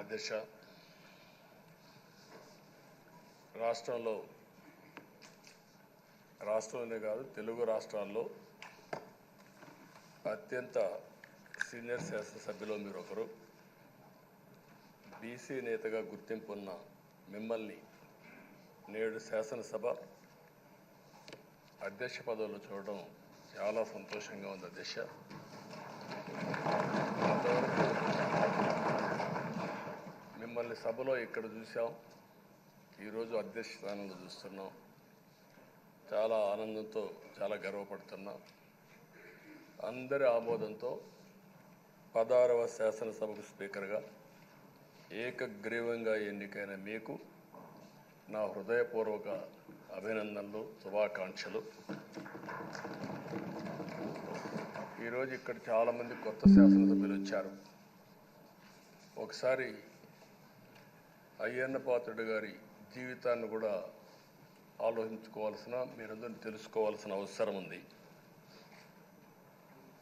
అధ్యక్ష, రాష్ట్రంలోనే కాదు తెలుగు రాష్ట్రాల్లో అత్యంత సీనియర్ శాసనసభ్యులు మీరు ఒకరు. బీసీ నేతగా గుర్తింపు ఉన్న మిమ్మల్ని నేడు శాసనసభ అధ్యక్ష పదవిలో చూడడం చాలా సంతోషంగా ఉంది అధ్యక్ష. మిమ్మల్ని సభలో ఇక్కడ చూసాం, ఈరోజు అధ్యక్ష స్థానంలో చూస్తున్నాం. చాలా ఆనందంతో చాలా గర్వపడుతున్నాం. అందరి ఆమోదంతో 16వ శాసనసభకు స్పీకర్గా ఏకగ్రీవంగా ఎన్నికైన మీకు నా హృదయపూర్వక అభినందనలు, శుభాకాంక్షలు. ఈరోజు ఇక్కడ చాలామంది కొత్త శాసనసభ్యులు వచ్చారు. ఒకసారి అయ్యన్న పాత్రుడు గారి జీవితాన్ని కూడా ఆలోచించుకోవాల్సిన, మీరందరూ తెలుసుకోవాల్సిన అవసరం ఉంది.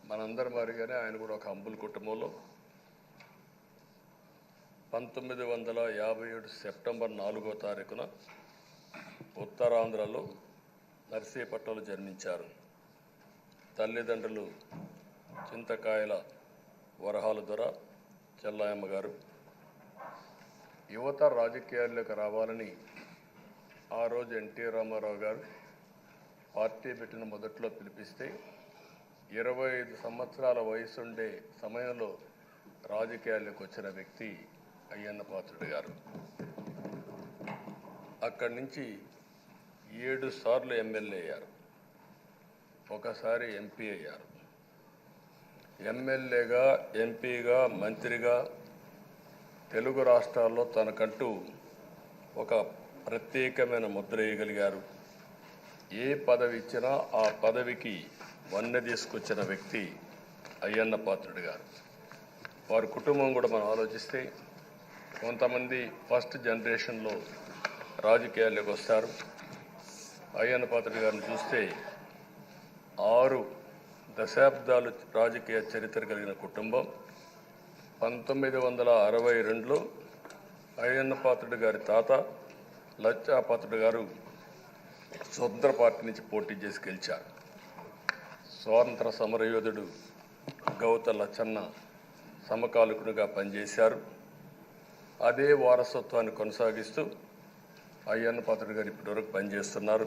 మనందరి మాదిరిగానే ఆయన కూడా ఒక హంబుల్ కుటుంబంలో 1957 సెప్టెంబర్ 4వ తారీఖున ఉత్తరాంధ్రలో నర్సీపట్నంలో జన్మించారు. తల్లిదండ్రులు చింతకాయల వరహాల దొర చెల్లాయమ్మ గారు. యువత రాజకీయాల్లోకి రావాలని ఆ రోజు ఎన్టీ రామారావు గారు పార్టీ పెట్టిన మొదట్లో పిలిపిస్తే 25 సంవత్సరాల వయసుండే సమయంలో రాజకీయాల్లోకి వచ్చిన వ్యక్తి అయ్యన్న పాత్రుడు గారు. అక్కడి నుంచి 7 సార్లు ఎమ్మెల్యే అయ్యారు, ఒకసారి ఎంపీ అయ్యారు. ఎమ్మెల్యేగా, ఎంపీగా, మంత్రిగా తెలుగు రాష్ట్రాల్లో తనకంటూ ఒక ప్రత్యేకమైన ముద్ర వేయగలిగారు. ఏ పదవి ఇచ్చినా ఆ పదవికి వన్నె తీసుకొచ్చిన వ్యక్తి అయ్యన్న పాత్రుడు గారు. వారి కుటుంబం కూడా మనం ఆలోచిస్తే కొంతమంది ఫస్ట్ జనరేషన్లో రాజకీయాల్లోకి వస్తారు. అయ్యన్న పాత్రుడు గారిని చూస్తే 6 దశాబ్దాలు రాజకీయ చరిత్ర కలిగిన కుటుంబం. 1962లో అయ్యన్న పాత్రుడు గారి తాత లచ్చా పాత్రుడు గారు స్వతంత్ర పార్టీ నుంచి పోటీ చేసి గెలిచారు. స్వాతంత్ర సమరయోధుడు గౌత లచ్చన్న సమకాలికుడిగా పనిచేశారు. అదే వారసత్వాన్ని కొనసాగిస్తూ అయ్యన్న పాత్రుడు గారు ఇప్పటివరకు పనిచేస్తున్నారు.